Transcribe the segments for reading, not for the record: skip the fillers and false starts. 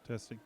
Testing.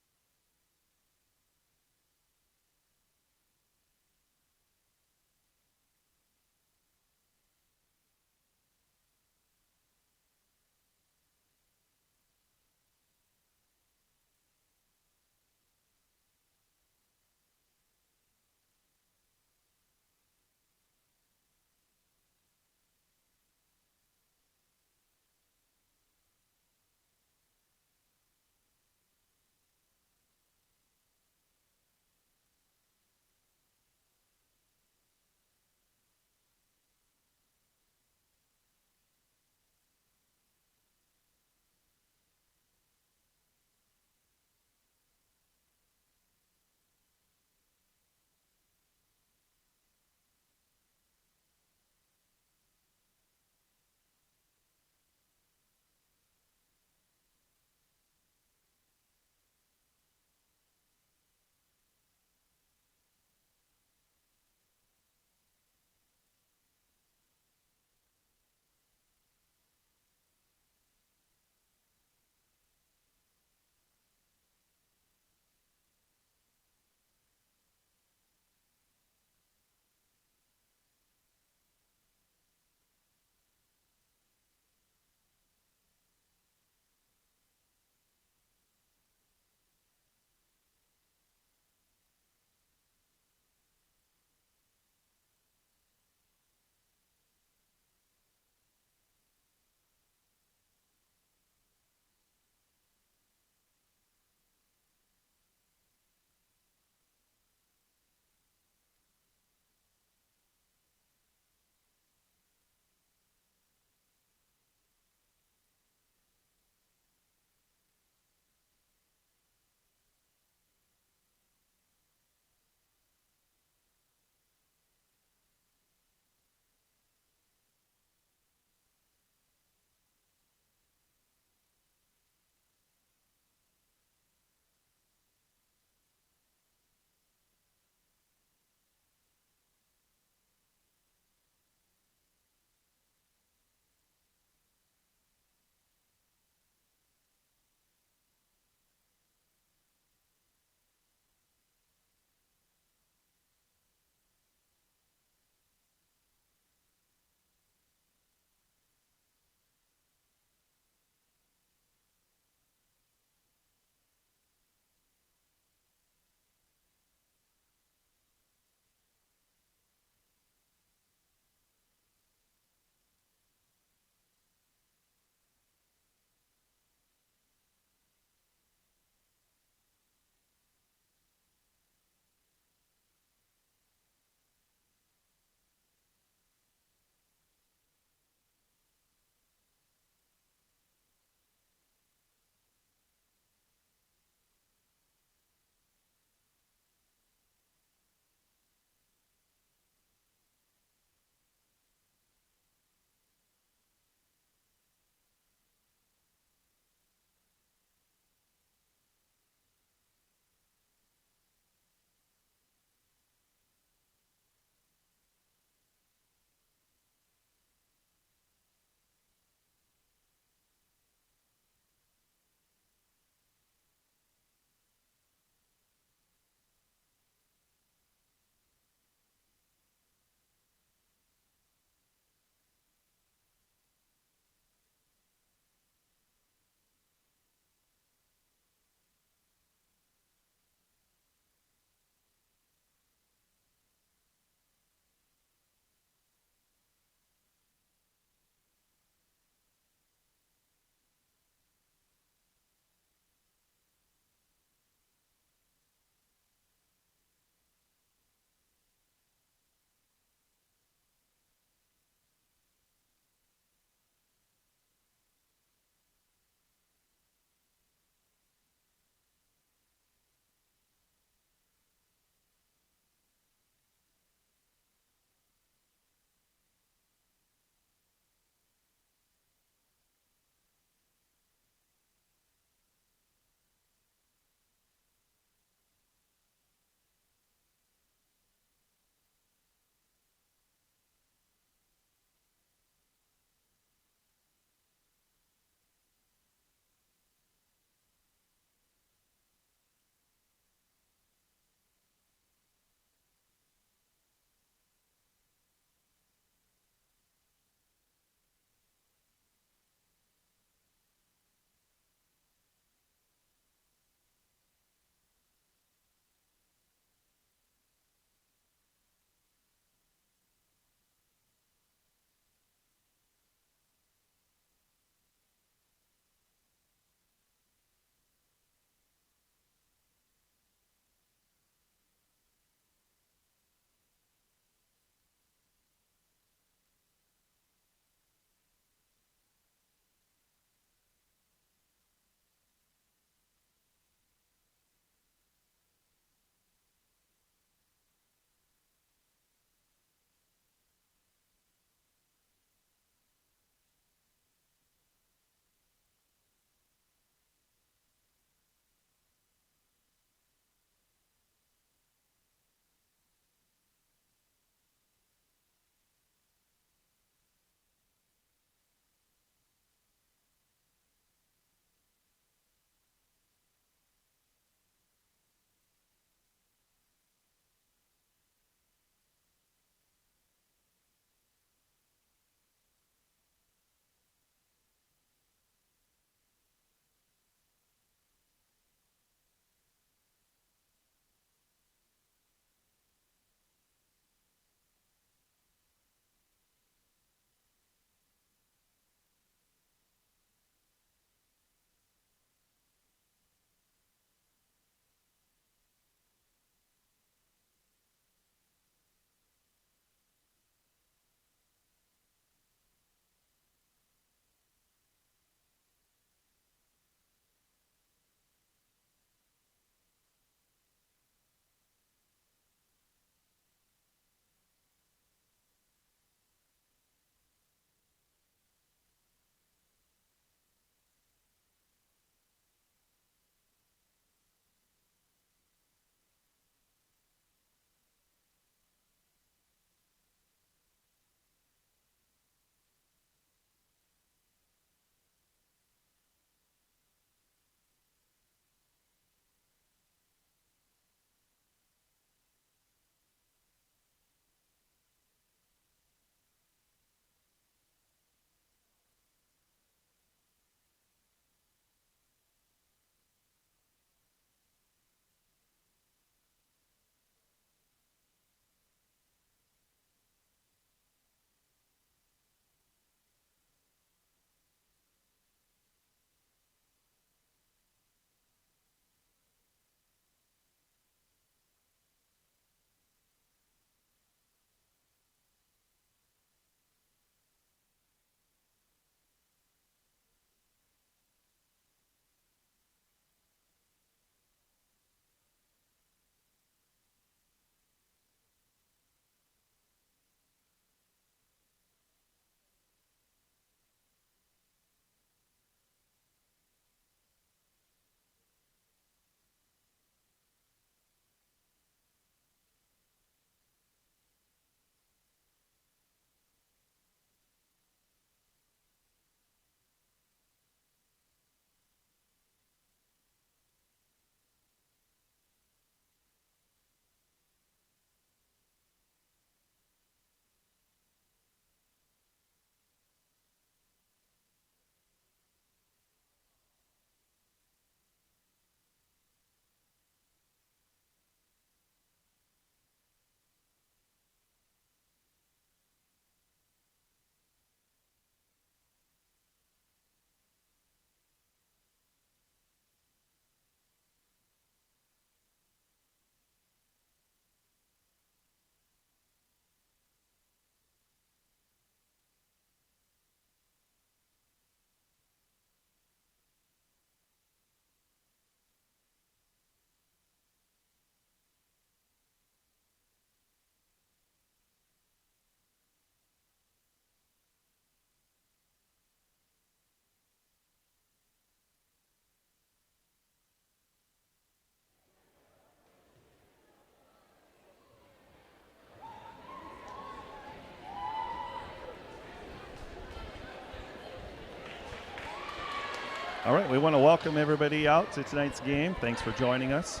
All right, we want to welcome everybody out to tonight's game. Thanks for joining us.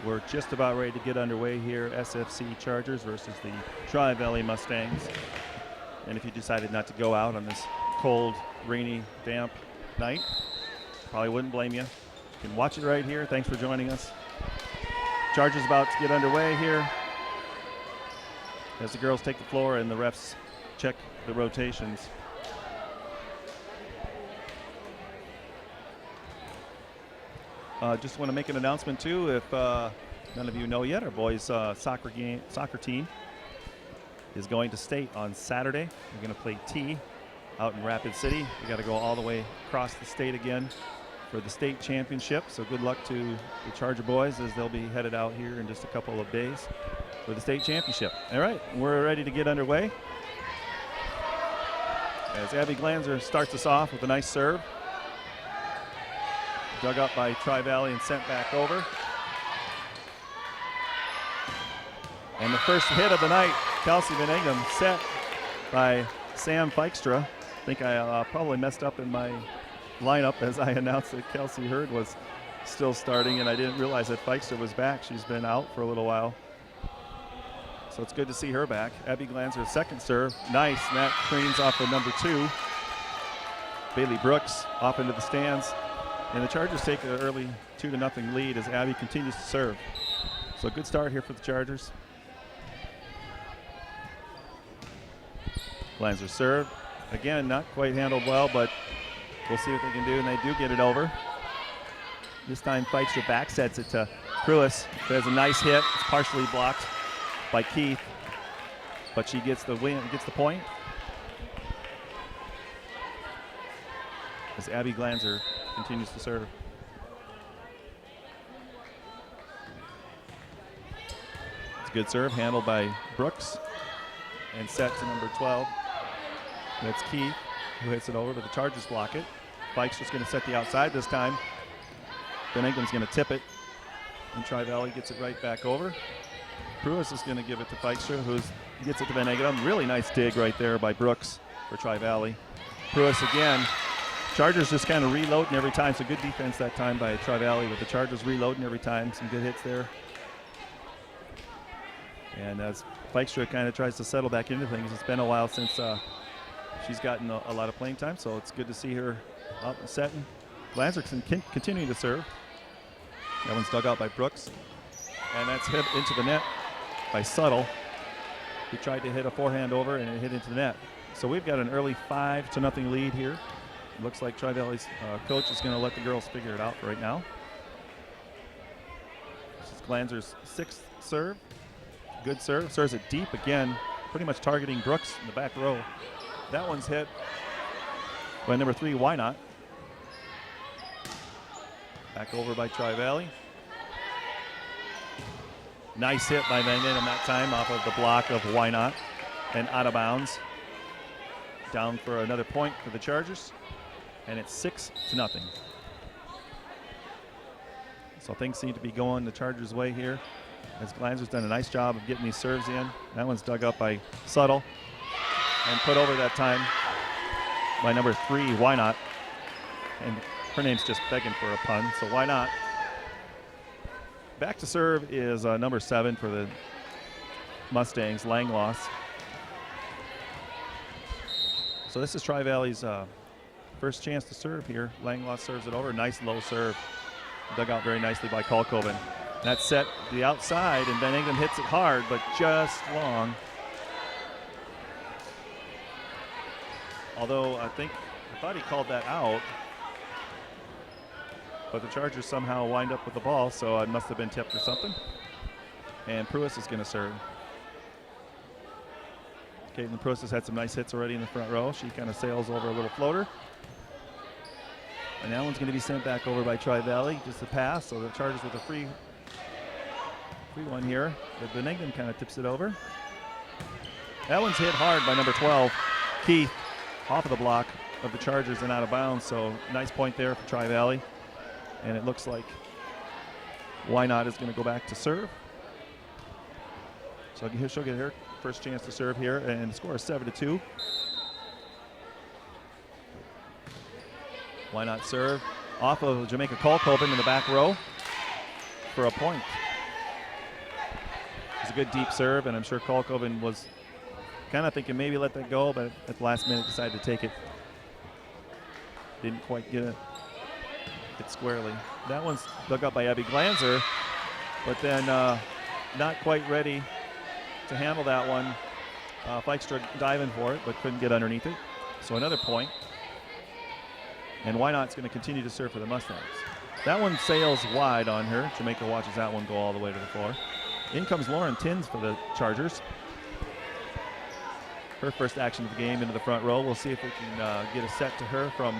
We're just about ready to get underway here. SFC Chargers versus the Tri Valley Mustangs. And if you decided not to go out on this cold, rainy, damp night, probably wouldn't blame you. You can watch it right here. Thanks for joining us. Chargers about to get underway here as the girls take the floor and the refs check the rotations. Just want to make an announcement too. If none of you know yet, our boys' soccer team is going to state on Saturday. We're going to play T out in Rapid City. We got to go all the way across the state again for the state championship. So good luck to the Charger boys as they'll be headed out here in just a couple of days for the state championship. All right, we're ready to get underway. As Abby Glanzer starts us off with a nice serve. Dug up by Tri Valley and sent back over. And the first hit of the night, Kelsey Van Ingham, set by Sam Feikstra. I think I probably messed up in my lineup as I announced that Kelsey Hurd was still starting, and I didn't realize that Feikstra was back. She's been out for a little while. So it's good to see her back. Abby Glanzer's second serve, nice, and that cleans off of number 2. Bailey Brooks off into the stands. And the Chargers take an early 2-0 lead as Abby continues to serve. So good start here for the Chargers. Glanzer serve. Again, not quite handled well, but we'll see what they can do, and they do get it over. This time Feikstra back sets it to Pruis, who has a nice hit. It's partially blocked by Keith, but she gets the win, gets the point. As Abby Glanzer continues to serve. It's a good serve, handled by Brooks, and set to number 12. That's Keith, who hits it over, but the Chargers block it. Fike's just going to set the outside this time. Van Ingham's going to tip it, and Tri Valley gets it right back over. Pruis is going to give it to Feikstra, who gets it to Van Ingham. Really nice dig right there by Brooks for Tri Valley. Pruis again. Chargers just kind of reloading every time. So good defense that time by Tri Valley, but the Chargers reloading every time. Some good hits there. And as Feikstra kind of tries to settle back into things, it's been a while since she's gotten a lot of playing time, so it's good to see her up and setting. Glanzer continuing to serve. That one's dug out by Brooks. And that's hit into the net by Suttle. He tried to hit a forehand over, and it hit into the net. So we've got an early 5-0 lead here. Looks like Tri Valley's coach is going to let the girls figure it out right now. This is Glanzer's 6th serve. Good serve. Serves it deep again, pretty much targeting Brooks in the back row. That one's hit by number 3, Why Not? Back over by Tri Valley. Nice hit by Van Ingham that time off of the block of Why Not, and out of bounds. Down for another point for the Chargers. And it's 6-0. So things seem to be going the Chargers' way here, as Glanzer's done a nice job of getting these serves in. That one's dug up by Suttle and put over that time by number 3, Why Not? And her name's just begging for a pun, so Why Not? Back to serve is number 7 for the Mustangs, Langloss. So this is Tri Valley's first chance to serve here. Langloss serves it over. Nice low serve. Dug out very nicely by Kolkoven. That's set to the outside, and Van Ingham hits it hard, but just long. Although I thought he called that out, but the Chargers somehow wind up with the ball, so it must have been tipped or something. And Pruis is going to serve. Caitlin Pruis has had some nice hits already in the front row. She kind of sails over a little floater. And that one's going to be sent back over by Tri Valley, just a pass. So the Chargers with a free one here. But Van Ingham kind of tips it over. That one's hit hard by number 12, Keith, off of the block of the Chargers and out of bounds. So nice point there for Tri Valley. And it looks like Why Not is going to go back to serve. So she'll get her first chance to serve here, and the score is 7-2. Why not serve? Off of Jamaica Colcoven in the back row for a point. It's a good deep serve, and I'm sure Colcoven was kind of thinking maybe let that go, but at the last minute decided to take it. Didn't quite get it squarely. That one's dug up by Abby Glanzer, but then not quite ready to handle that one. Feikstra diving for it, but couldn't get underneath it. So another point. And Why Not's going to continue to serve for the Mustangs. That one sails wide on her. Jamaica watches that one go all the way to the floor. In comes Lauren Tins for the Chargers. Her first action of the game into the front row. We'll see if we can get a set to her from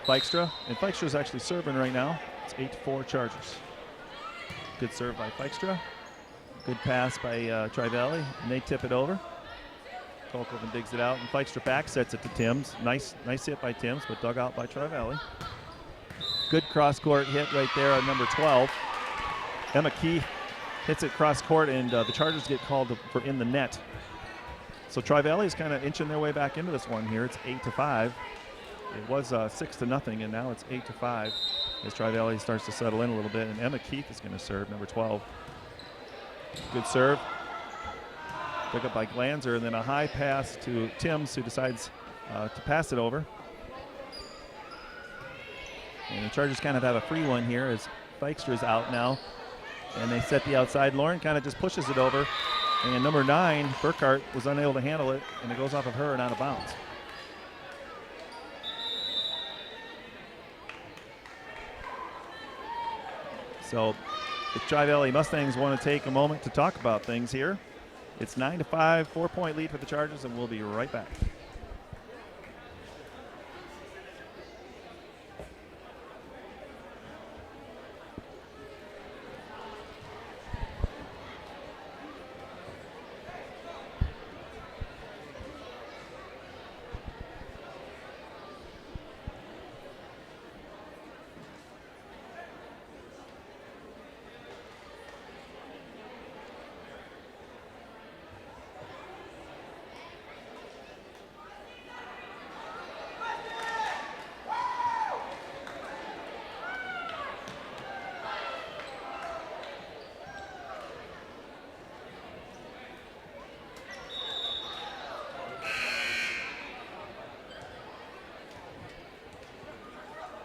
Feikstra. And Feikstra actually serving right now. It's 8-4 Chargers. Good serve by Feikstra. Good pass by Tri Valley, and they tip it over. Colcoven digs it out, and Feikstra back sets it to Timms. Nice hit by Timms, but dug out by Tri Valley. Good cross-court hit right there on number 12. Emma Keith hits it cross-court, and the Chargers get called for in the net. So Tri Valley is kind of inching their way back into this one here. It's 8-5. It was 6-0, and now it's 8-5 as Tri Valley starts to settle in a little bit. And Emma Keith is going to serve, number 12. Good serve. Dug up by Glanzer, and then a high pass to Timms, who decides to pass it over. And the Chargers kind of have a free one here as Feikstra's out now. And they set the outside. Lauren kind of just pushes it over. And number 9, Burkhart, was unable to handle it, and it goes off of her and out of bounds. So the Tri Valley Mustangs want to take a moment to talk about things here. It's 9-5, 4-point lead for the Chargers, and we'll be right back.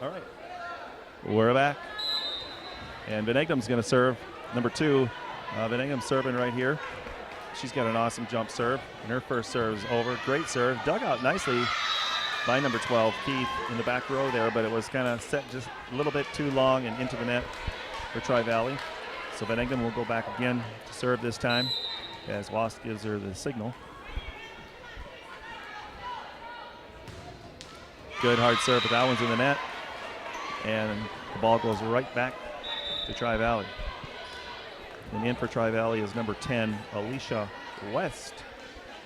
All right, we're back. And Van Egdom's going to serve, number 2. Van Egdom's serving right here. She's got an awesome jump serve, and her first serve is over. Great serve, dug out nicely by number 12, Keith, in the back row there, but it was kind of set just a little bit too long and into the net for Tri Valley. So Van Egdom will go back again to serve this time as Wasp gives her the signal. Good hard serve, but that one's in the net. And the ball goes right back to Tri Valley. And in for Tri Valley is number 10, Alicia West,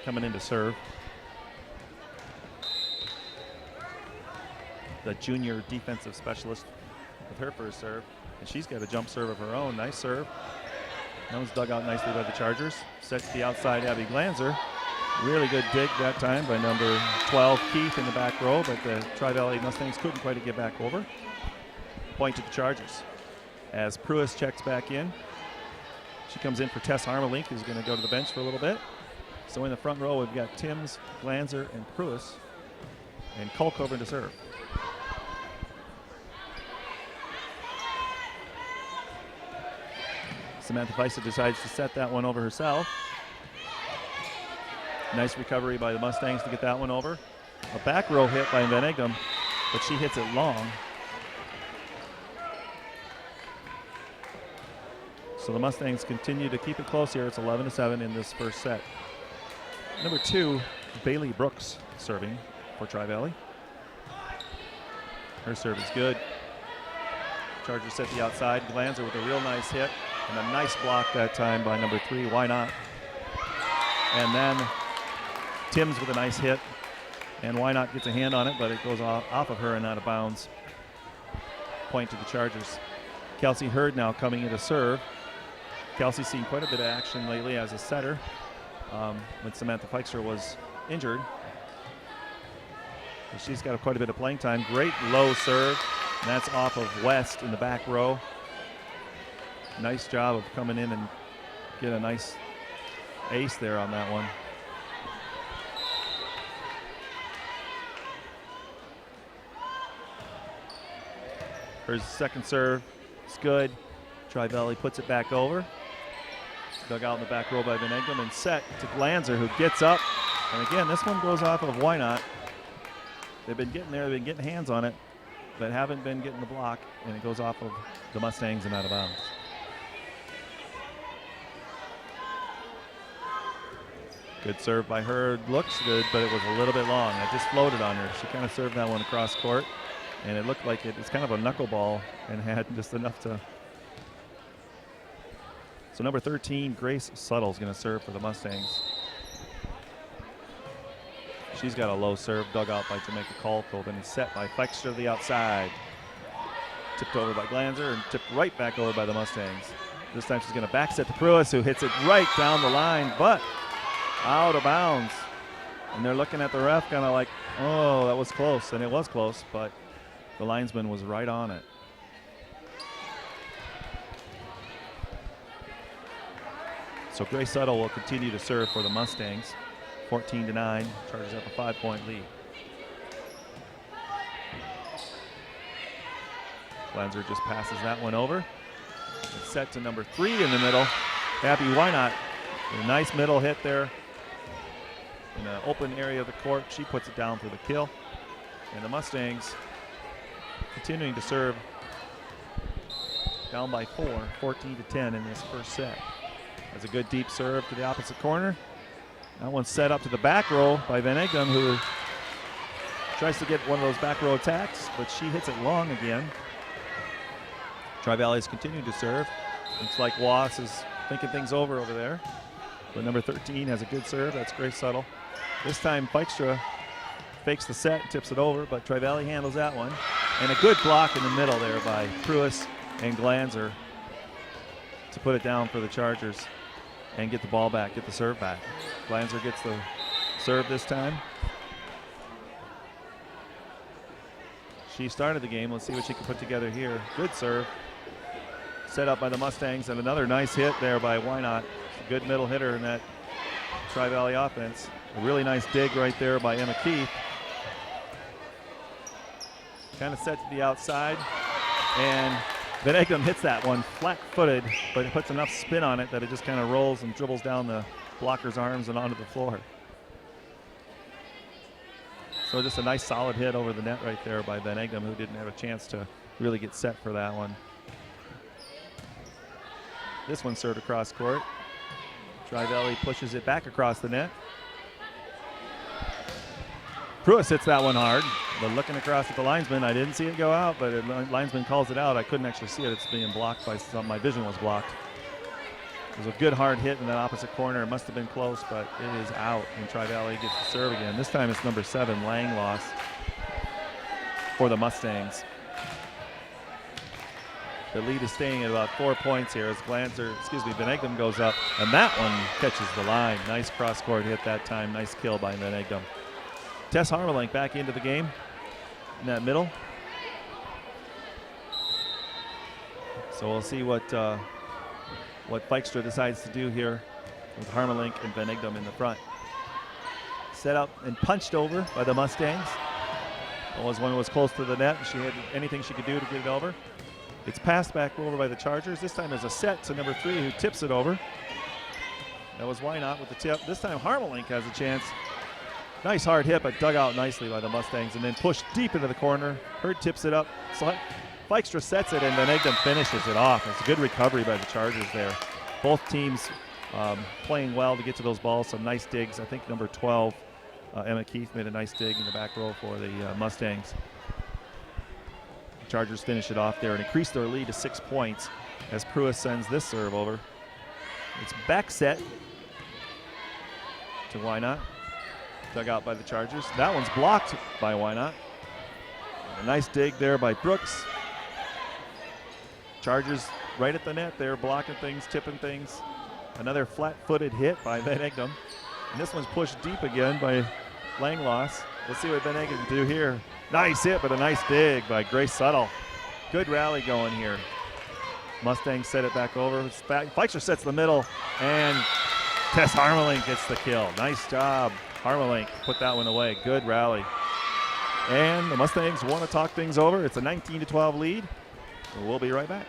coming in to serve. The junior defensive specialist with her first serve. And she's got a jump serve of her own. Nice serve. That was dug out nicely by the Chargers. Sets the outside Abby Glanzer. Really good dig that time by number 12, Keith, in the back row, but the Tri Valley Mustangs couldn't quite get back over. Point to the Chargers. As Pruis checks back in, she comes in for Tess Harmelink, who's going to go to the bench for a little bit. So in the front row, we've got Timms, Glanzer, and Pruis, and Colcoven to serve. Samantha Feisa decides to set that one over herself. Nice recovery by the Mustangs to get that one over. A back row hit by Van Egdom, but she hits it long. So the Mustangs continue to keep it close here. It's 11-7 in this first set. Number 2, Bailey Brooks serving for Tri Valley. Her serve is good. Chargers set the outside. Glanzer with a real nice hit and a nice block that time by number 3, Why Not? And then Timms with a nice hit, and Why Not gets a hand on it, but it goes off of her and out of bounds. Point to the Chargers. Kelsey Hurd now coming in to serve. Kelsey's seen quite a bit of action lately as a setter when Samantha Feikstra was injured. She's got quite a bit of playing time. Great low serve, and that's off of West in the back row. Nice job of coming in and get a nice ace there on that one. Her second serve is good. Tri Valley puts it back over. Dug out in the back row by Van Egdom and set to Glanzer, who gets up. And again, this one goes off of Why Not. They've been getting there, they've been getting hands on it, but haven't been getting the block, and it goes off of the Mustangs and out of bounds. Good serve by her, looks good, but it was a little bit long. It just floated on her. She kind of served that one across court, and it looked like it's kind of a knuckleball and had just enough to. So number 13, Grace Suttle's gonna serve for the Mustangs. She's got a low serve, dug out by Jamaica Caulfield, and it's set by Fexter to the outside. Tipped over by Glanzer and tipped right back over by the Mustangs. This time she's gonna back set to Pruis, who hits it right down the line, but out of bounds. And they're looking at the ref kind of like, oh, that was close. And it was close, but the linesman was right on it. So Grace Suttle will continue to serve for the Mustangs. 14-9, Chargers have a 5-point lead. Glanzer just passes that one over. It's set to number 3 in the middle. Abby Wynot, a nice middle hit there in an open area of the court. She puts it down for the kill. And the Mustangs continuing to serve, down by 4, 14-10 in this first set. That's a good deep serve to the opposite corner. That one's set up to the back row by Van Egdom, who tries to get one of those back row attacks, but she hits it long again. Tri Valley's continuing to serve. Looks like Wass is thinking things over there. But number 13 has a good serve. That's Grace Suttle. This time Feikstra fakes the set, tips it over, but Tri Valley handles that one. And a good block in the middle there by Pruis and Glanzer to put it down for the Chargers and get the ball back, get the serve back. Glanzer gets the serve this time. She started the game. Let's see what she can put together here. Good serve. Set up by the Mustangs, and another nice hit there by Wynot. Good middle hitter in that Tri Valley offense. A really nice dig right there by Emma Keith. Kind of set to the outside, and Van Egdom hits that one flat-footed, but it puts enough spin on it that it just kind of rolls and dribbles down the blocker's arms and onto the floor. So just a nice solid hit over the net right there by Van Egdom, who didn't have a chance to really get set for that one. This one served across court. Tri Valley pushes it back across the net. Pruis hits that one hard, but looking across at the linesman, I didn't see it go out, but the linesman calls it out. I couldn't actually see it. It's being blocked by some. My vision was blocked. It was a good hard hit in that opposite corner. It must have been close, but it is out, and Tri Valley gets the serve again. This time it's number 7, Langloss, for the Mustangs. The lead is staying at about 4 points here as Van Egdom goes up, and that one catches the line. Nice cross-court hit that time. Nice kill by Van Egdom. Tess Harmelink back into the game in that middle. So we'll see what Feikstra decides to do here with Harmelink and Van Egdom in the front. Set up and punched over by the Mustangs. Always one was close to the net. She had anything she could do to get it over. It's passed back over by the Chargers. This time there's a set to number 3 who tips it over. That was Wynot with the tip. This time Harmelink has a chance. Nice hard hit, but dug out nicely by the Mustangs and then pushed deep into the corner. Hurd tips it up. Feikstra sets it, and Van Egdom finishes it off. It's a good recovery by the Chargers there. Both teams playing well to get to those balls. Some nice digs. I think number 12, Emma Keith, made a nice dig in the back row for the Mustangs. The Chargers finish it off there and increase their lead to 6 points as Pruis sends this serve over. It's back set to Wynot. Dug out by the Chargers. That one's blocked by Wynot. A nice dig there by Brooks. Chargers right at the net there, blocking things, tipping things. Another flat-footed hit by Van Egdom. And this one's pushed deep again by Langloss. Let's see what Van Eggen can do here. Nice hit, but a nice dig by Grace Suttle. Good rally going here. Mustangs set it back over. Feixler sets the middle, and Tess Harmelink gets the kill. Nice job. Harmelink put that one away. Good rally. And the Mustangs want to talk things over. It's a 19-12 lead. We'll be right back.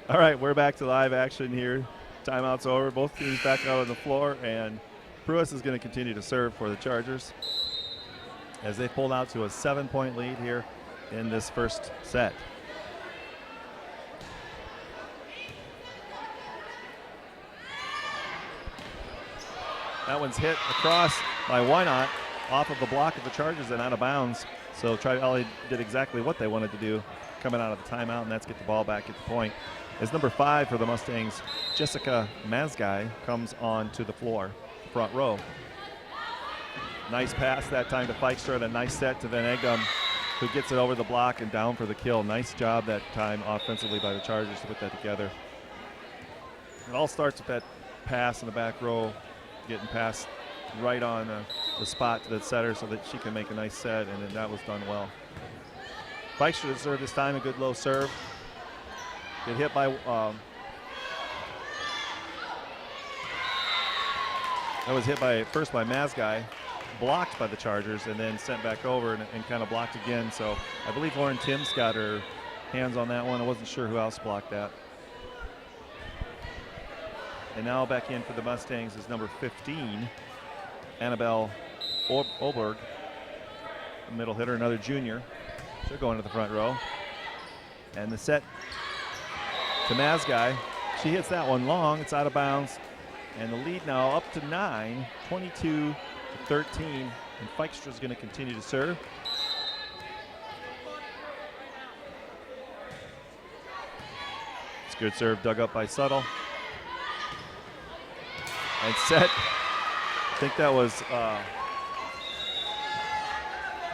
All right, we're back to live action here. Timeout's over. Both teams back out on the floor, and Pruitt is going to continue to serve for the Chargers as they pulled out to a 7-point lead here in this first set. That one's hit across by Wynot off of the block of the Chargers and out of bounds. So Tri Valley did exactly what they wanted to do coming out of the timeout, and that's get the ball back at the point. As number 5 for the Mustangs, Jessica Mazgai, comes on to the floor, front row. Nice pass that time to Feixler, and a nice set to Van Egdom, who gets it over the block and down for the kill. Nice job that time offensively by the Chargers to put that together. It all starts with that pass in the back row, getting passed right on the spot to the setter so that she can make a nice set, and then that was done well. Feixler to serve this time, a good low serve. Get hit by that was hit by first by Mazgai, blocked by the Chargers, and then sent back over and kind of blocked again. So I believe Lauren Timms got her hands on that one. I wasn't sure who else blocked that. And now back in for the Mustangs is number 15, Annabelle Oberg, middle hitter, another junior. They're going to the front row. And the set to Mazgai. She hits that one long. It's out of bounds. And the lead now up to 9, 22-13. And Feixler's going to continue to serve. It's a good serve dug up by Suttle. And set. I think that was,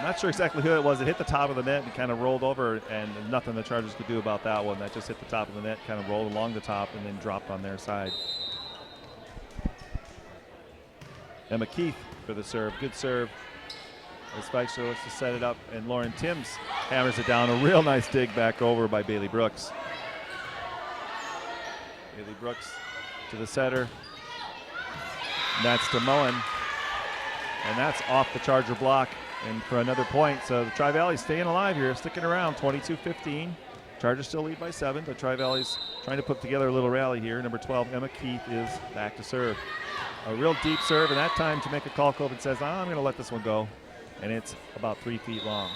not sure exactly who it was. It hit the top of the net and kind of rolled over, and nothing the Chargers could do about that one. That just hit the top of the net, kind of rolled along the top, and then dropped on their side. Emma Keith for the serve. Good serve. As Feixler looks to set it up, and Lauren Timms hammers it down. A real nice dig back over by Bailey Brooks. Bailey Brooks to the setter. And that's to Mullen. And that's off the Charger block. And for another point, so the Tri Valley's staying alive here, sticking around, 22-15. Chargers still lead by 7, but Tri Valley's trying to put together a little rally here. Number 12, Emma Keith, is back to serve. A real deep serve, and that time Jamaica Kalkoven says, I'm going to let this one go. And it's about 3 feet long.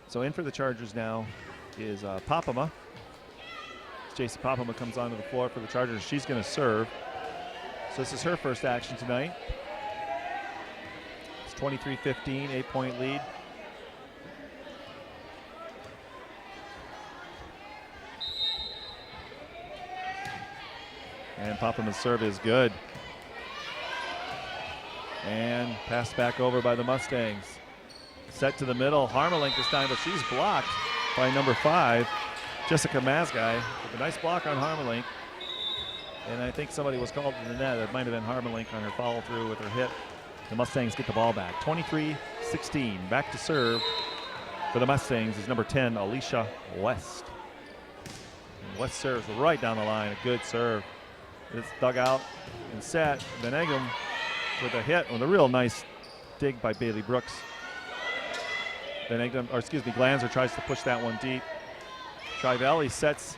So in for the Chargers now is Papama. J.C. Papama comes onto the floor for the Chargers. She's going to serve. So this is her first action tonight. 23-15, 8-point lead. And Papama's serve is good. And passed back over by the Mustangs. Set to the middle, Harmelink this time, but she's blocked by number 5, Jessica Mazgai, with a nice block on Harmelink. And I think somebody was called to the net. It might have been Harmelink on her follow through with her hit. The Mustangs get the ball back. 23-16. Back to serve for the Mustangs is number 10, Alicia West. And West serves right down the line. A good serve. It's dug out and set. Van Egem with a hit with a real nice dig by Bailey Brooks. Van Egem, or excuse me, Glanzer tries to push that one deep. Tri Valley sets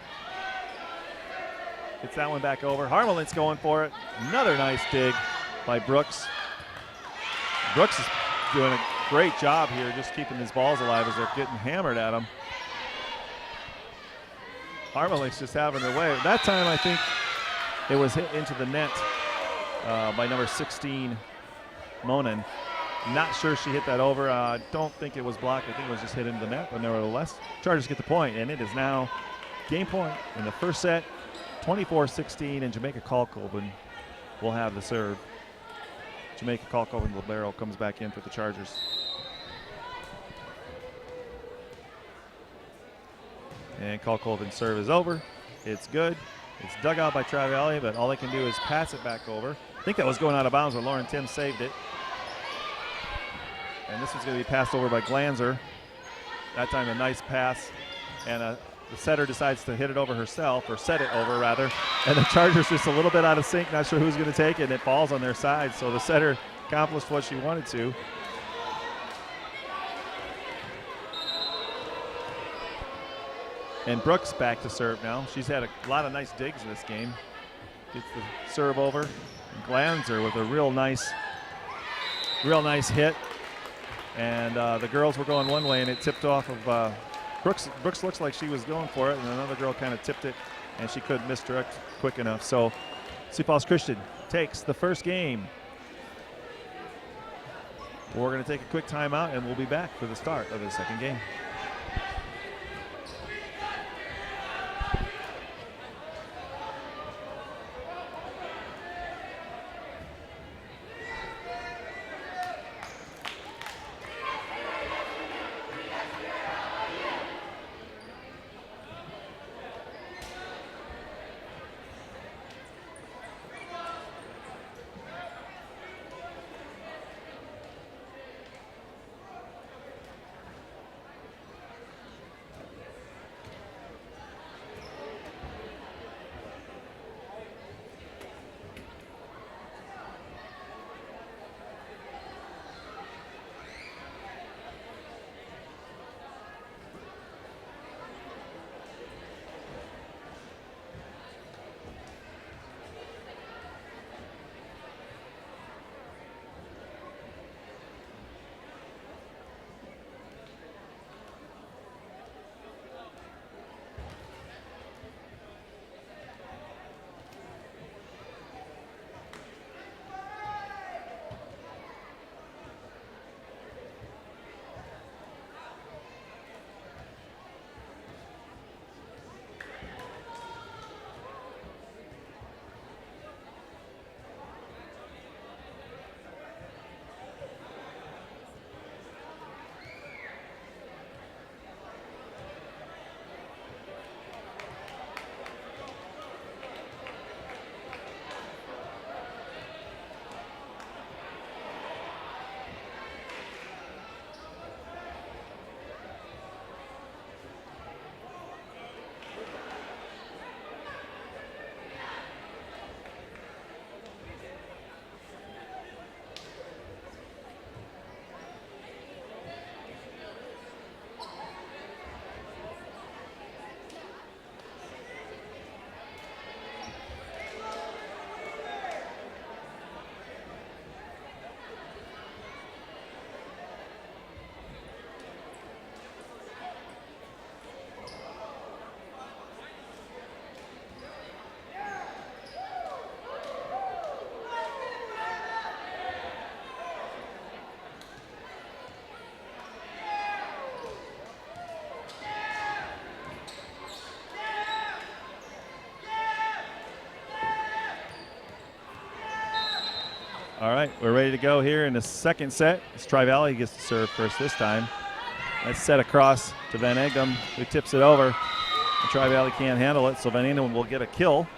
Gets that one back over. Harmelink's going for it. Another nice dig by Brooks. Brooks is doing a great job here just keeping his balls alive as they're getting hammered at him. Harmelink's just having her way. That time I think it was hit into the net by number 16, Monin. Not sure she hit that over. I don't think it was blocked. I think it was just hit into the net, but nevertheless, Chargers get the point, and it is now game point in the first set, 24-16, and Jamaica Kalkoven will have the serve. Jamaica Kalkoven libero comes back in for the Chargers. And Kalkoven's serve is over. It's good. It's dug out by Tri Valley, but all they can do is pass it back over. I think that was going out of bounds, but Lauren Tim saved it. And this one's going to be passed over by Glanzer. That time a nice pass, and the setter decides to hit it over herself, or set it over rather. And the Chargers just a little bit out of sync, not sure who's going to take it, and it falls on their side. So the setter accomplished what she wanted to. And Brooks back to serve now. She's had a lot of nice digs in this game. Gets the serve over. And Glanzer with a real nice hit. And the girls were going one way, and it tipped off of Brooks. Brooks looks like she was going for it, and another girl kind of tipped it, and she couldn't misdirect quick enough. So Sioux Falls Christian takes the first game. We're going to take a quick timeout, and we'll be back for the start of the second game. All right, we're ready to go here in the second set. It's Tri Valley gets to serve first this time. That's set across to Van Egdom, who tips it over. And Tri Valley can't handle it, so Van Egdom will get a kill.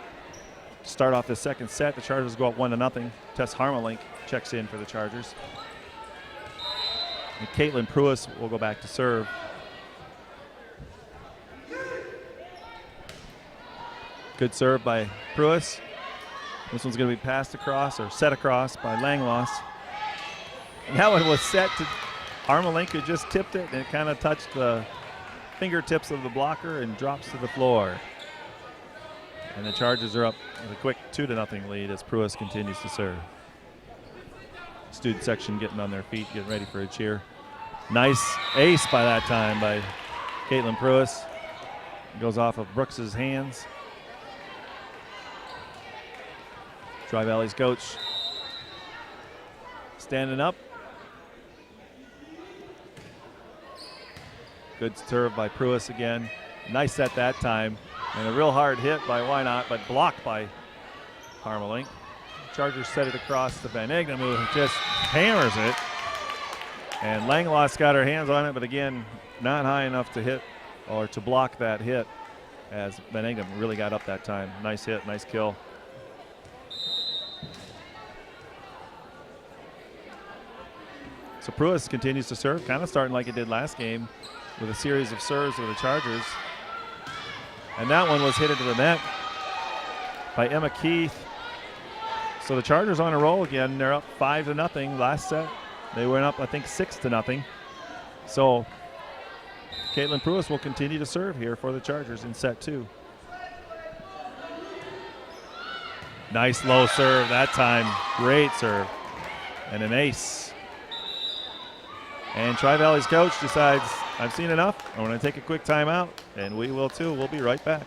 Start off the second set. The Chargers go up 1-0. Tess Harmelink checks in for the Chargers. And Caitlin Pruis will go back to serve. Good serve by Pruis. This one's going to be passed across or set across by Langloss. And that one was set to Harmelink, who just tipped it, and it kind of touched the fingertips of the blocker and drops to the floor. And the Chargers are up with a quick 2-0 lead as Pruis continues to serve. Student section getting on their feet, getting ready for a cheer. Nice ace by that time by Caitlin Pruis. Goes off of Brooks's hands. Tri Valley's coach standing up. Good serve by Pruis again. Nice set that time. And a real hard hit by Wynot, but blocked by Harmelink. Chargers set it across to Van Egnem, who just hammers it. And Langloss got her hands on it, but again, not high enough to hit or to block that hit as Van Egnem really got up that time. Nice hit, nice kill. So Pruis continues to serve, kind of starting like it did last game with a series of serves of the Chargers. And that one was hit into the net by Emma Keith. So the Chargers on a roll again. They're up 5-0 last set. They went up, I think, 6-0. So Caitlin Pruis will continue to serve here for the Chargers in set 2. Nice low serve that time. Great serve. And an ace. And Tri Valley's coach decides, I've seen enough. I'm going to take a quick timeout, and we will too. We'll be right back.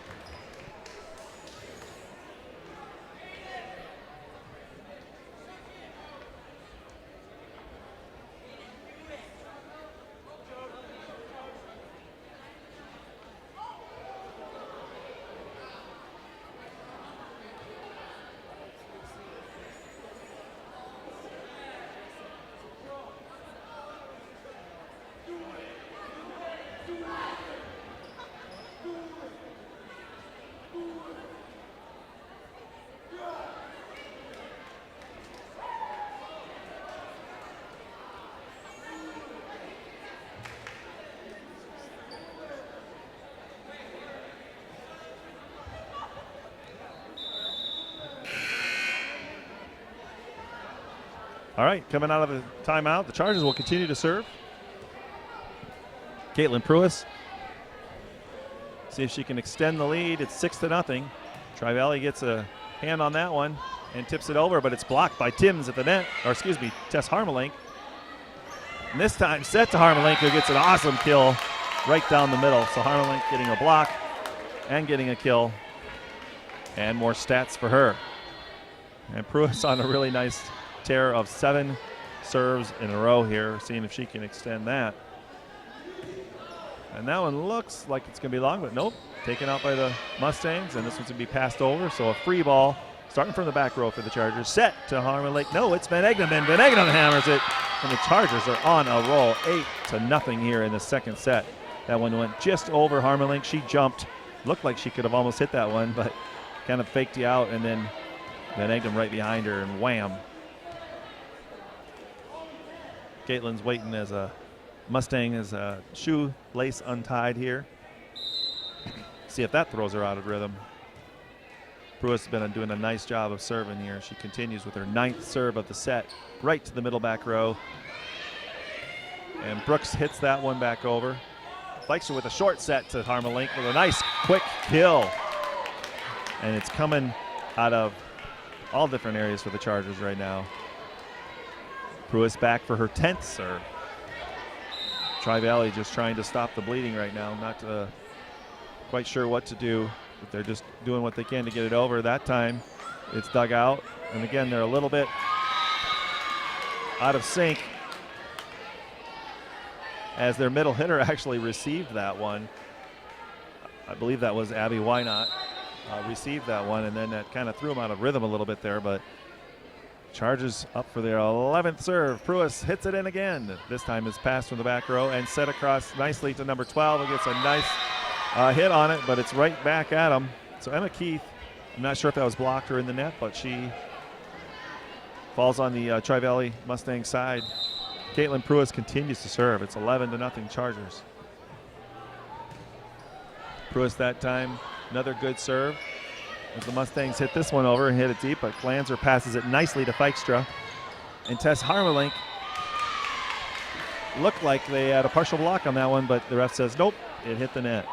All right, coming out of the timeout, the Chargers will continue to serve. Caitlin Pruis, see if she can extend the lead. It's 6-0. Tri Valley gets a hand on that one and tips it over, but it's blocked by Timms at the net, or excuse me, Tess Harmelink. And this time set to Harmelink, who gets an awesome kill right down the middle. So Harmelink getting a block and getting a kill, and more stats for her. And Pruis on a really nice tear of 7 serves in a row here, seeing if she can extend that. And that one looks like it's going to be long, but nope. Taken out by the Mustangs, and this one's going to be passed over. So a free ball starting from the back row for the Chargers. Set to Harmelink. No, it's Van Egnem, and Van Egnem hammers it. And the Chargers are on a roll, 8-0 here in the second set. That one went just over Harmelink. She jumped. Looked like she could have almost hit that one, but kind of faked you out, and then Van Egnem right behind her, and wham. Caitlin's waiting as a Mustang has a shoelace untied here. See if that throws her out of rhythm. Pruis has been doing a nice job of serving here. She continues with her 9th serve of the set, right to the middle back row. And Brooks hits that one back over. Fleischner with a short set to Harmelink with a nice quick kill. And it's coming out of all different areas for the Chargers right now. Pruis back for her 10th serve. Tri Valley just trying to stop the bleeding right now. Not quite sure what to do, but they're just doing what they can to get it over. That time it's dug out. And again, they're a little bit out of sync as their middle hitter actually received that one. I believe that was Abby Wynot received that one, and then that kind of threw him out of rhythm a little bit there, but Chargers up for their 11th serve. Pruis hits it in again. This time it's passed from the back row and set across nicely to number 12. It gets a nice hit on it, but it's right back at him. So Emma Keith, I'm not sure if that was blocked or in the net, but she falls on the Tri Valley Mustang side. Caitlin Pruis continues to serve. It's 11-0 Chargers. Pruis that time, another good serve. As the Mustangs hit this one over and hit it deep, but Glanzer passes it nicely to Feikstra. And Tess Harmelink looked like they had a partial block on that one, but the ref says nope, it hit the net.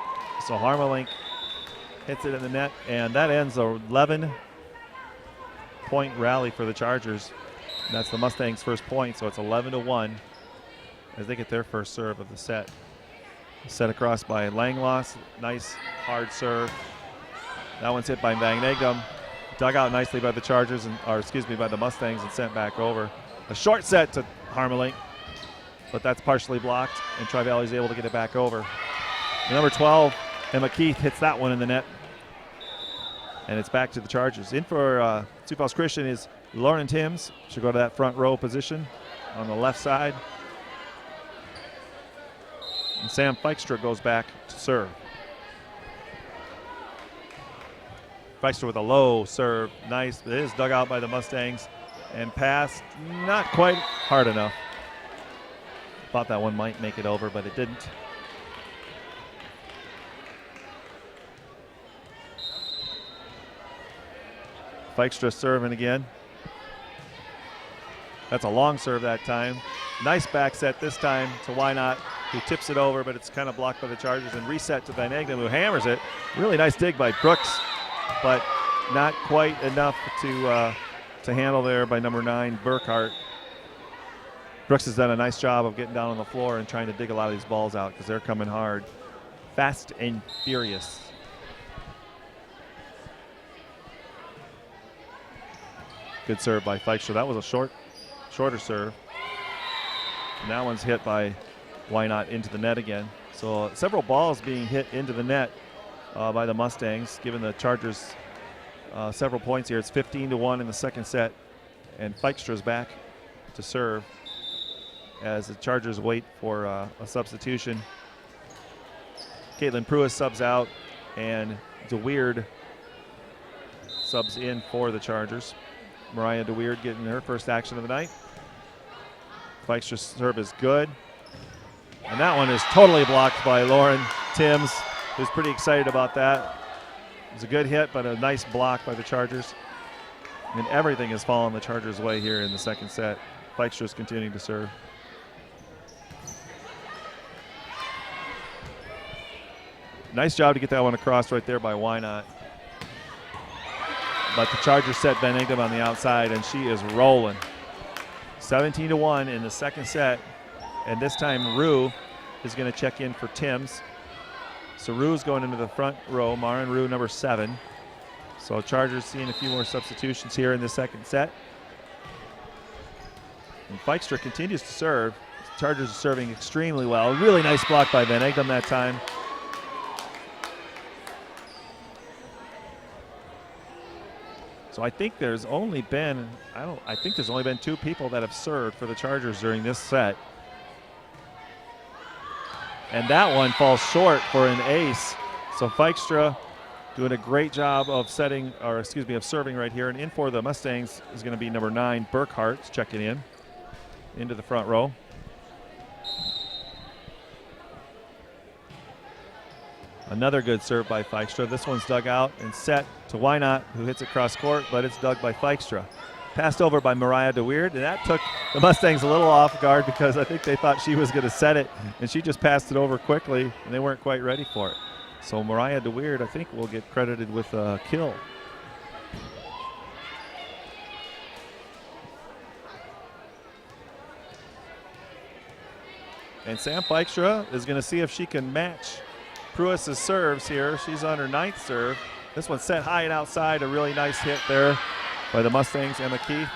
So Harmelink hits it in the net, and that ends a 11-point rally for the Chargers. And that's the Mustangs' first point, so it's 11-1 as they get their first serve of the set. Set across by Langloss, nice hard serve. That one's hit by Van Egdom, dug out nicely by the Chargers, by the Mustangs, and sent back over. A short set to Harmelink, but that's partially blocked, and Tri Valley's able to get it back over. Number 12, Emma Keith, hits that one in the net, and it's back to the Chargers. In for Sioux Falls Christian is Lauren Timms. She'll go to that front row position on the left side. And Sam Feikstra goes back to serve. Feikstra with a low serve. Nice. It is dug out by the Mustangs and passed not quite hard enough. Thought that one might make it over, but it didn't. Feikstra serving again. That's a long serve that time. Nice back set this time to Why Not, who tips it over, but it's kind of blocked by the Chargers, and reset to Van Egdom, who hammers it. Really nice dig by Brooks, but not quite enough to handle there by number 9, Burkhart. Brooks has done a nice job of getting down on the floor and trying to dig a lot of these balls out because they're coming hard, fast and furious. Good serve by Feikstra. That was a shorter serve. And that one's hit by Why Not into the net again. So several balls being hit into the net by the Mustangs, giving the Chargers several points here. It's 15-1 in the second set, and Feikstra's back to serve as the Chargers wait for a substitution. Caitlin Pruis subs out, and DeWeird subs in for the Chargers. Mariah DeWeird getting her first action of the night. Feikstra's serve is good. And that one is totally blocked by Lauren Timms, who's pretty excited about that. It was a good hit, but a nice block by the Chargers. And everything has fallen the Chargers' way here in the second set. Feikstra's continuing to serve. Nice job to get that one across right there by Why Not. But the Chargers set Van Egdom on the outside, and she is rolling. 17-1 in the second set, and this time Rue is going to check in for Timms. So Rue's going into the front row, Marin Rue, number 7. So Chargers seeing a few more substitutions here in the second set. And Feikstra continues to serve. The Chargers are serving extremely well. Really nice block by Van Egdom that time. So I think there's only been, I think there's only been 2 people that have served for the Chargers during this set. And that one falls short for an ace. So Feikstra doing a great job of serving right here. And in for the Mustangs is going to be number 9, Burkhart, checking in into the front row. Another good serve by Feikstra. This one's dug out and set to Why Not, who hits it cross court, but it's dug by Feikstra. Passed over by Mariah DeWeird, and that took the Mustangs a little off guard because I think they thought she was going to set it, and she just passed it over quickly, and they weren't quite ready for it. So Mariah DeWeird, I think, will get credited with a kill. And Sam Feikstra is going to see if she can match Pruis' serves here. She's on her 9th serve. This one's set high and outside. A really nice hit there by the Mustangs, Emma Keith.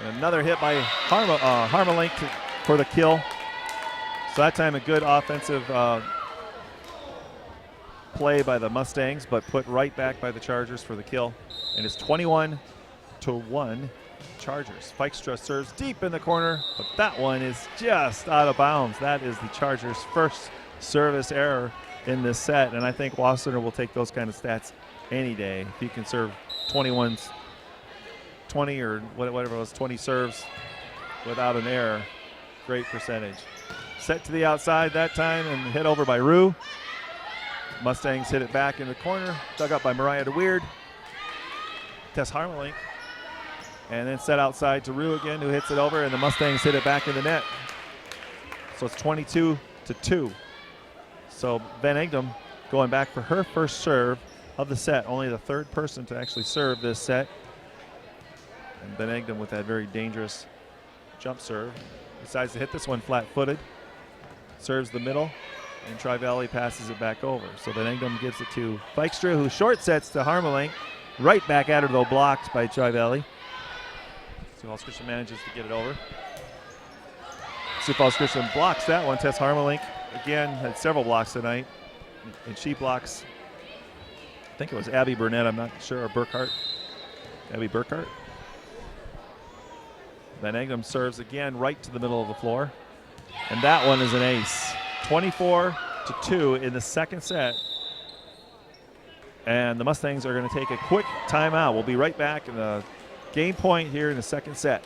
And another hit by Harmelink for the kill. So that time a good offensive play by the Mustangs, but put right back by the Chargers for the kill. And it's 21-1 Chargers. Feikstra serves deep in the corner, but that one is just out of bounds. That is the Chargers' first service error in this set, and I think Wassenaar will take those kind of stats any day. If you can serve 20 or whatever it was, 20 serves without an error, great percentage. Set to the outside that time and hit over by Rue. Mustangs hit it back in the corner, dug up by Mariah DeWeird. Tess Harmelink, and then set outside to Rue again, who hits it over, and the Mustangs hit it back in the net. So it's 22-2. So Van Egdom going back for her first serve of the set. Only the third person to actually serve this set. And Benegdom with that very dangerous jump serve. Decides to hit this one flat-footed. Serves the middle, and Tri Valley passes it back over. So Benegdom gives it to Dykstra, who short sets to Harmelink. Right back at her, though, blocked by Tri Valley. Sioux Falls Christian manages to get it over. Sioux Falls Christian blocks that one. Tess Harmelink, again, had several blocks tonight. And she blocks, I think it was Abby Burnett, I'm not sure, or Burkhart. Abby Burkhart. Benegdom serves again right to the middle of the floor. And that one is an ace. 24-2 in the second set. And the Mustangs are going to take a quick timeout. We'll be right back in the game point here in the second set.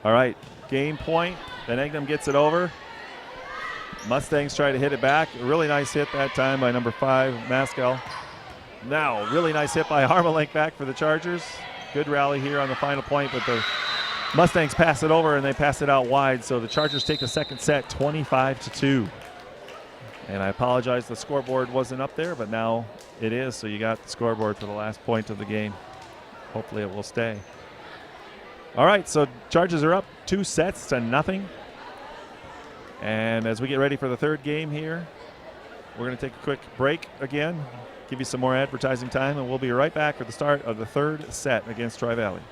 All right, game point. Benegdom gets it over. Mustangs try to hit it back. A really nice hit that time by number 5, Maskell. Now, really nice hit by Harmelink back for the Chargers. Good rally here on the final point, but the Mustangs pass it over and they pass it out wide. So the Chargers take the second set 25-2. And I apologize, the scoreboard wasn't up there, but now it is. So you got the scoreboard for the last point of the game. Hopefully it will stay. All right, so Chargers are up 2-0. And as we get ready for the third game here, we're going to take a quick break again, give you some more advertising time, and we'll be right back for the start of the third set against Tri Valley.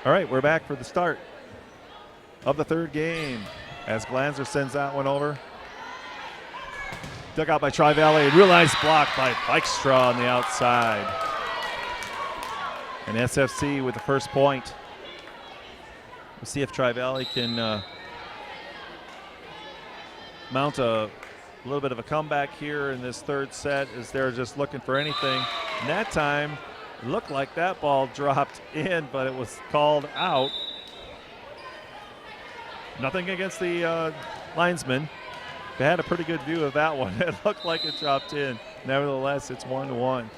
All right, we're back for the start of the third game as Glanzer sends that one over. Dug out by Tri Valley. Real nice block by Dykstra on the outside. And SFC with the first point. We'll see if Tri Valley can mount a little bit of a comeback here in this third set as they're just looking for anything. And that time, it looked like that ball dropped in, but it was called out. Nothing against the linesman. They had a pretty good view of that one. It looked like it dropped in. Nevertheless, it's 1-1.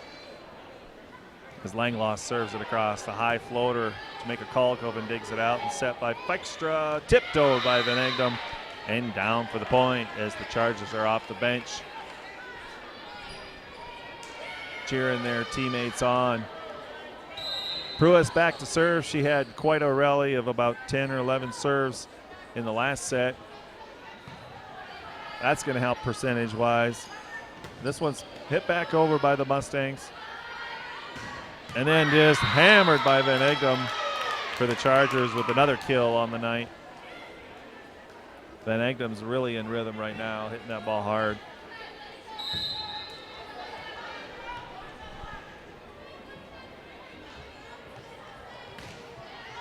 As Langloss serves it across the high floater to make a call. Coven digs it out and set by Dykstra. Tiptoed by Van Egdom and down for the point as the Chargers are off the bench. Cheering their teammates on. Pruitt back to serve. She had quite a rally of about 10 or 11 serves in the last set. That's going to help percentage-wise. This one's hit back over by the Mustangs. And then just hammered by Van Egdom for the Chargers with another kill on the night. Van Egdom's really in rhythm right now, hitting that ball hard.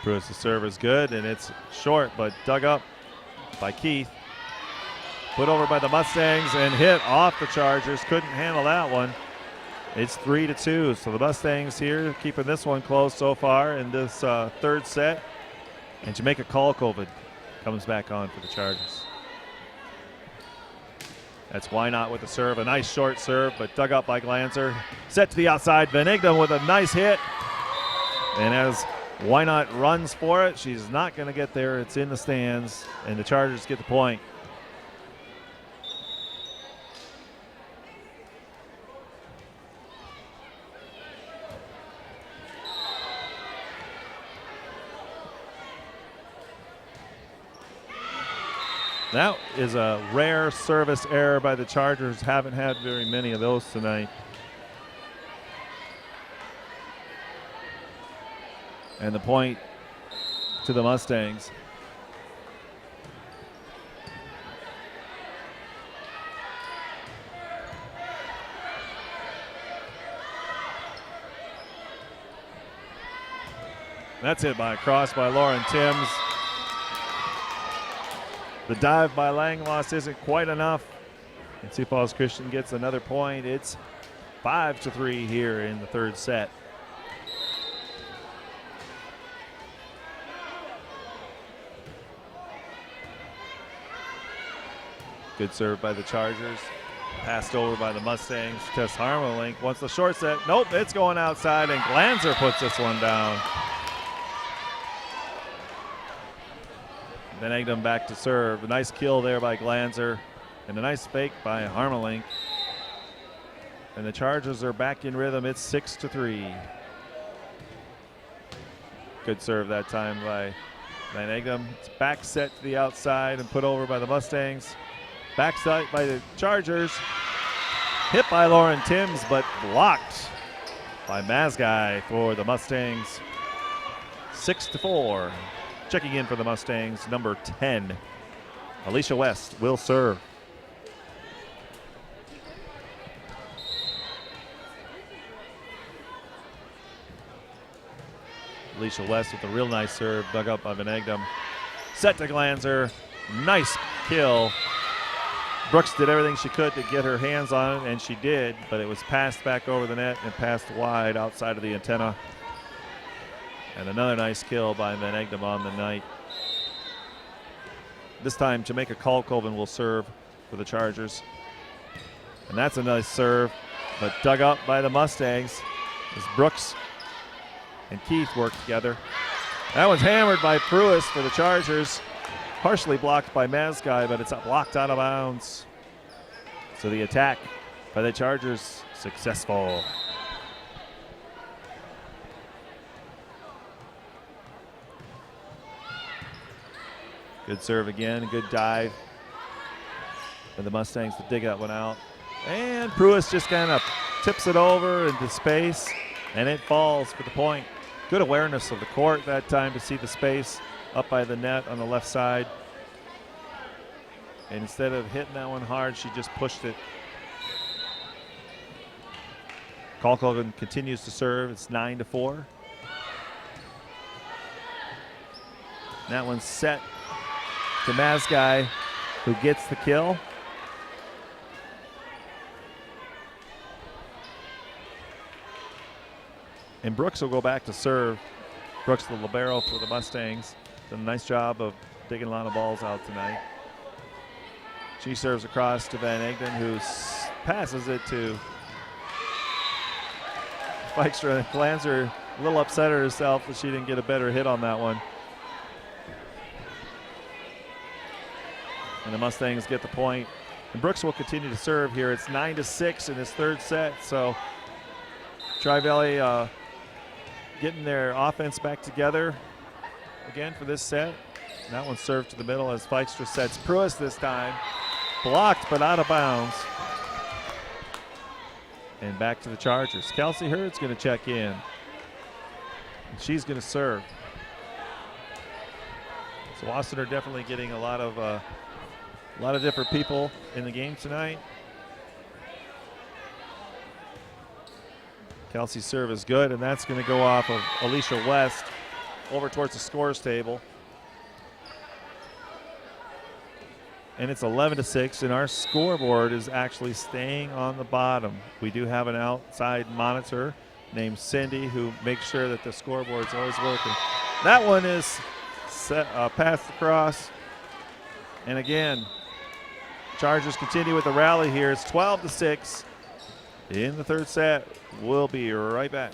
Pruitt's serve is good, and it's short, but dug up by Keith. Put over by the Mustangs and hit off the Chargers. Couldn't handle that one. It's 3-2, so the Mustangs here keeping this one close so far in this third set. And Jamaica Colcoven comes back on for the Chargers. That's Why Not with the serve. A nice short serve, but dug up by Glanzer. Set to the outside. Van Egdom with a nice hit. And as Why Not runs for it, she's not going to get there. It's in the stands, and the Chargers get the point. That is a rare service error by the Chargers. Haven't had very many of those tonight. And the point to the Mustangs. That's hit by a cross by Lauren Timms. The dive by Langloss isn't quite enough. And Sioux Falls Christian gets another point. It's 5-3 here in the third set. Good serve by the Chargers. Passed over by the Mustangs. Tess Harmelink wants the short set. Nope, it's going outside, and Glanzer puts this one down. Van Egdom back to serve. A nice kill there by Glanzer, and a nice fake by Harmelink. And the Chargers are back in rhythm. It's 6-3. Good serve that time by Van Egdom. It's back set to the outside and put over by the Mustangs. Backside by the Chargers. Hit by Lauren Timms, but blocked by Mazguy for the Mustangs. 6-4. Checking in for the Mustangs, number 10. Alicia West will serve. Alicia West with a real nice serve, dug up by Van Egdom. Set to Glanzer. Nice kill. Brooks did everything she could to get her hands on it, and she did, but it was passed back over the net and passed wide outside of the antenna. And another nice kill by Van Egdom on the night. This time, Jamaica Colcoven will serve for the Chargers. And that's a nice serve, but dug up by the Mustangs as Brooks and Keith work together. That one's hammered by Pruitt for the Chargers. Partially blocked by Mazguy, but it's blocked out of bounds. So the attack by the Chargers successful. Good serve again, good dive. And the Mustangs to dig that one out. And Pruitt just kind of tips it over into space, and it falls for the point. Good awareness of the court that time to see the space up by the net on the left side. And instead of hitting that one hard, she just pushed it. Kalkoven continues to serve. It's 9-4. That one's set to Mazgai, who gets the kill. And Brooks will go back to serve. Brooks, the libero for the Mustangs. Done a nice job of digging a lot of balls out tonight. She serves across to Van Egden, who passes it to Dykstra. Glanzer a little upset at herself that she didn't get a better hit on that one. And the Mustangs get the point. And Brooks will continue to serve here. It's 9-6 in his third set. So Tri Valley getting their offense back together again for this set. And that one served to the middle as Dykstra sets Pruis this time. Blocked but out of bounds. And back to the Chargers. Kelsey Hurd's going to check in. And she's going to serve. So Austin are definitely getting a lot of different people in the game tonight. Kelsey's serve is good, and that's going to go off of Alicia West over towards the scores table. And it's 11-6, and our scoreboard is actually staying on the bottom. We do have an outside monitor named Cindy who makes sure that the scoreboard's always working. That one is set, passed across. And again, Chargers continue with the rally here. It's 12-6 in the third set. We'll be right back.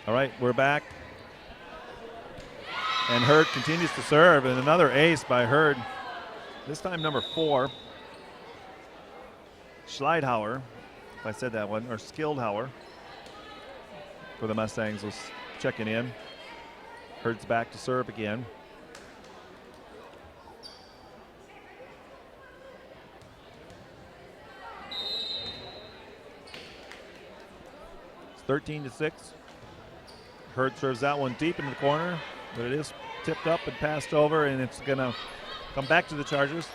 All right, we're back. And Hurd continues to serve, and another ace by Hurd. This time number 4. Schleidhauer, if I said that one, or Skildhauer for the Mustangs was checking in. Hurd's back to serve again. It's 13-6. Hurd serves that one deep into the corner, but it is tipped up and passed over, and it's going to come back to the Chargers.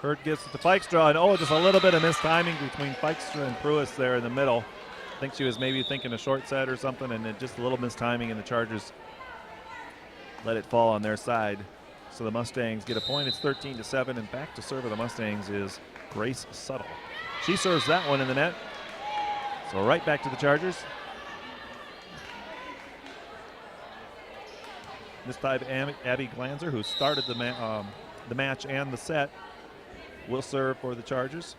Hurd gets it to Dykstra, and just a little bit of mistiming between Dykstra and Pruis there in the middle. I think she was maybe thinking a short set or something, and then just a little mistiming, and the Chargers let it fall on their side. So the Mustangs get a point. It's 13-7, and back to serve of the Mustangs is Grace Suttle. She serves that one in the net. So right back to the Chargers. This time, Abby Glanzer, who started the match and the set, will serve for the Chargers.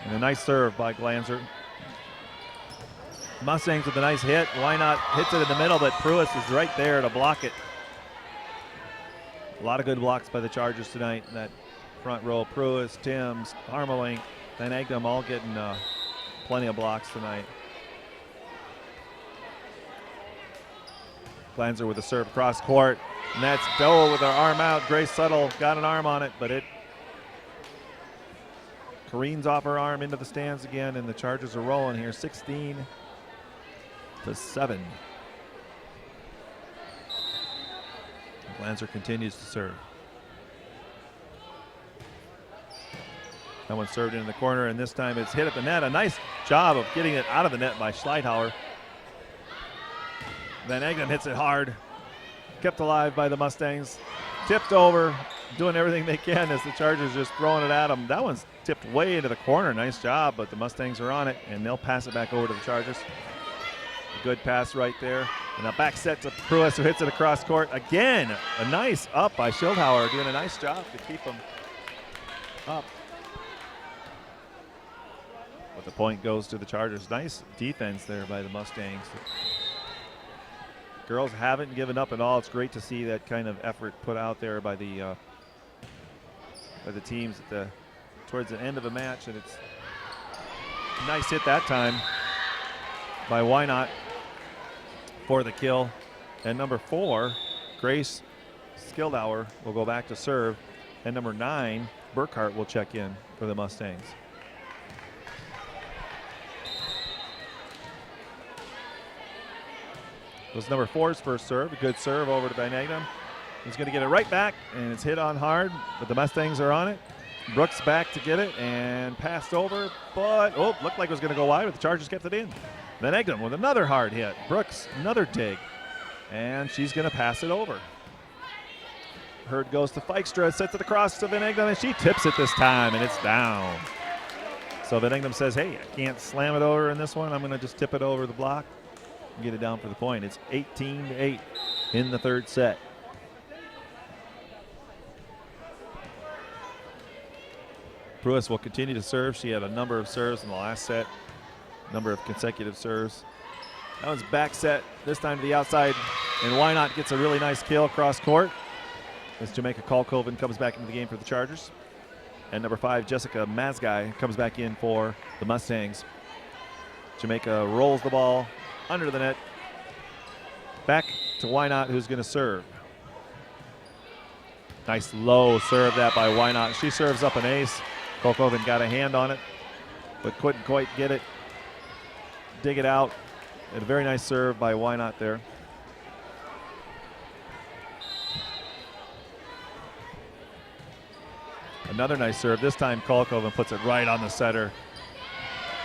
And a nice serve by Glanzer. Mustangs with a nice hit. Why not? Hits it in the middle, but Pruis is right there to block it. A lot of good blocks by the Chargers tonight in that front row. Pruis, Timms, Harmelink, Van Egdom all getting plenty of blocks tonight. Glanzer with a serve across court, and that's Doe with her arm out. Grace Suttle got an arm on it, but it careens off her arm into the stands again, and the Chargers are rolling here, 16-7. Glanzer continues to serve. That one served into the corner, and this time it's hit at the net. A nice job of getting it out of the net by Schleithauer. Van Egdom hits it hard. Kept alive by the Mustangs. Tipped over, doing everything they can as the Chargers just throwing it at them. That one's tipped way into the corner. Nice job, but the Mustangs are on it, and they'll pass it back over to the Chargers. A good pass right there. And a back set to Pruis, who hits it across court. Again, a nice up by Schildhauer, doing a nice job to keep them up. But the point goes to the Chargers. Nice defense there by the Mustangs. Girls haven't given up at all. It's great to see that kind of effort put out there by the teams towards the end of a match, and it's a nice hit that time by Wynot for the kill. And number 4, Grace Schildhauer, will go back to serve, and number 9, Burkhart, will check in for the Mustangs. It was number 4's first serve. A good serve over to Van Egdom. He's going to get it right back, and it's hit on hard, but the Mustangs are on it. Brooks back to get it and passed over, but looked like it was going to go wide, but the Chargers kept it in. Van Egdom with another hard hit. Brooks, another dig, and she's going to pass it over. Hurd goes to Feikstra, sets it across to Van Egdom, and she tips it this time, and it's down. So Van Egdom says, hey, I can't slam it over in this one. I'm going to just tip it over the block. Get it down for the point. It's 18-8 in the third set. Pruis will continue to serve. She had a number of serves in the last set, number of consecutive serves. That one's back set, this time to the outside, and Wynot gets a really nice kill across court as Jamaica Kalkoven comes back into the game for the Chargers. And number 5, Jessica Mazgai, comes back in for the Mustangs. Jamaica rolls the ball under the net. Back to Wynot, who's going to serve. Nice low serve that by Wynot. She serves up an ace. Kalkoven got a hand on it, but couldn't quite get it. Dig it out. And a very nice serve by Wynot there. Another nice serve. This time Kalkoven puts it right on the setter.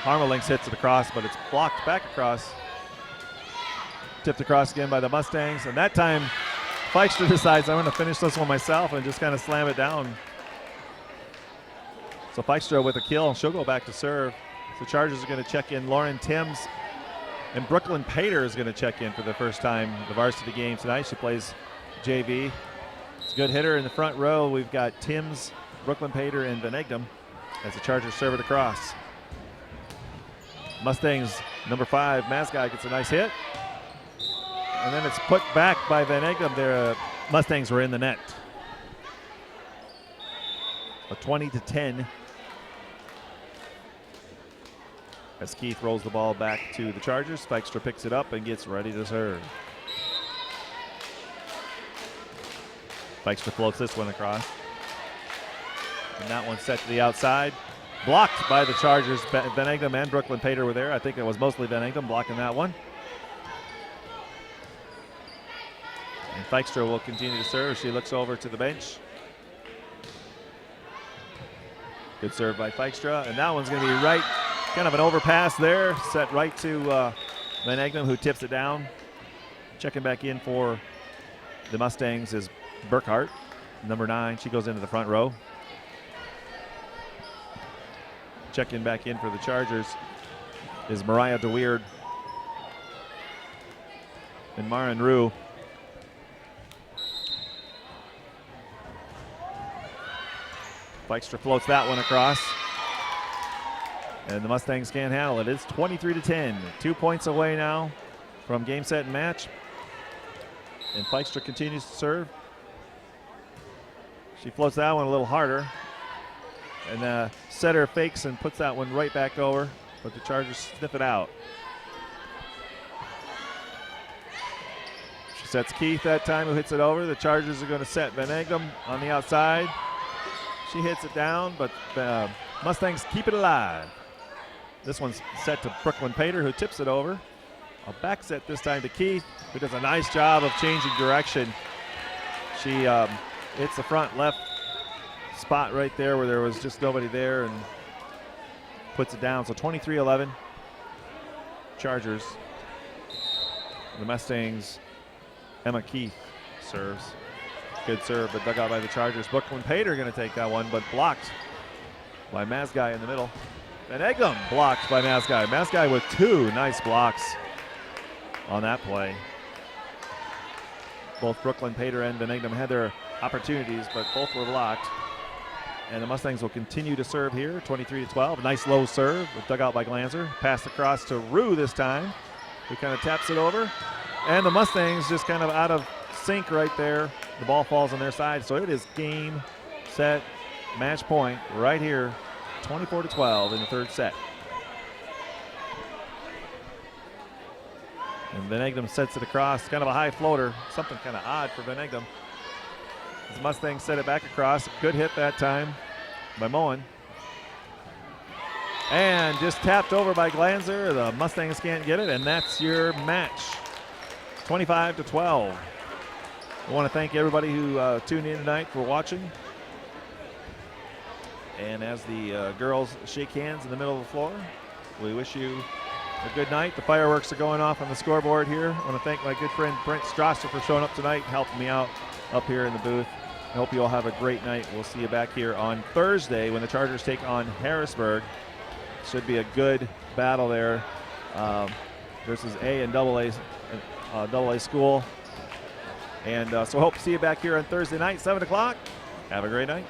Harmelinks hits it across, but it's blocked back across. Tipped across again by the Mustangs, and that time Feikstra decides I'm going to finish this one myself and just kind of slam it down. So Feikstra with a kill, she'll go back to serve. So Chargers are going to check in Lauren Timms, and Brooklyn Pater is going to check in for the first time the varsity game tonight. She plays JV. It's a good hitter in the front row. We've got Timms, Brooklyn Pater, and Van Egdom as the Chargers serve it across. Mustangs, number 5, Mazgai, gets a nice hit. And then it's put back by Van Egdom. Their Mustangs were in the net. A 20-10. As Keith rolls the ball back to the Chargers. Feikstra picks it up and gets ready to serve. Feikstra floats this one across. And that one's set to the outside. Blocked by the Chargers. Van Egdom and Brooklyn Pater were there. I think it was mostly Van Egdom blocking that one. And Feikstra will continue to serve. She looks over to the bench. Good serve by Feikstra. And that one's going to be right, kind of an overpass there. Set right to Van Egdom, who tips it down. Checking back in for the Mustangs is Burkhart, number 9. She goes into the front row. Checking back in for the Chargers is Mariah DeWeerd and Marin Rue. Feikstra floats that one across. And the Mustangs can't handle it. It's 23-10. 2 points away now from game, set, and match. And Feikstra continues to serve. She floats that one a little harder. And setter fakes and puts that one right back over. But the Chargers sniff it out. She sets Keith that time, who hits it over. The Chargers are going to set Van Egdom on the outside. She hits it down, but Mustangs keep it alive. This one's set to Brooklyn Pater, who tips it over. A back set this time to Keith, who does a nice job of changing direction. She hits the front left spot right there where there was just nobody there, and puts it down. So 23-11. Chargers. The Mustangs, Emma Keith serves. Good serve, but dug out by the Chargers. Brooklyn Pater going to take that one, but blocked by Mazgai in the middle. And Egham blocked by Mazgai. Mazgai with 2 nice blocks on that play. Both Brooklyn Pater and Benignan had their opportunities, but both were blocked. And the Mustangs will continue to serve here, 23-12. Nice low serve, dug out by Glanzer. Passed across to Rue this time, who kind of taps it over. And the Mustangs just kind of out of sync right there. The ball falls on their side, so it is game, set, match point right here, 24-12 in the third set. And Benignan sets it across, kind of a high floater, something kind of odd for Benignan. The Mustangs set it back across. Good hit that time by Moen. And just tapped over by Glanzer. The Mustangs can't get it, and that's your match, 25-12. I want to thank everybody who tuned in tonight for watching. And as the girls shake hands in the middle of the floor, we wish you a good night. The fireworks are going off on the scoreboard here. I want to thank my good friend Brent Strasser for showing up tonight, helping me out up here in the booth. I hope you all have a great night. We'll see you back here on Thursday when the Chargers take on Harrisburg. Should be a good battle there versus A and double A school. And so hope to see you back here on Thursday night, 7 o'clock. Have a great night.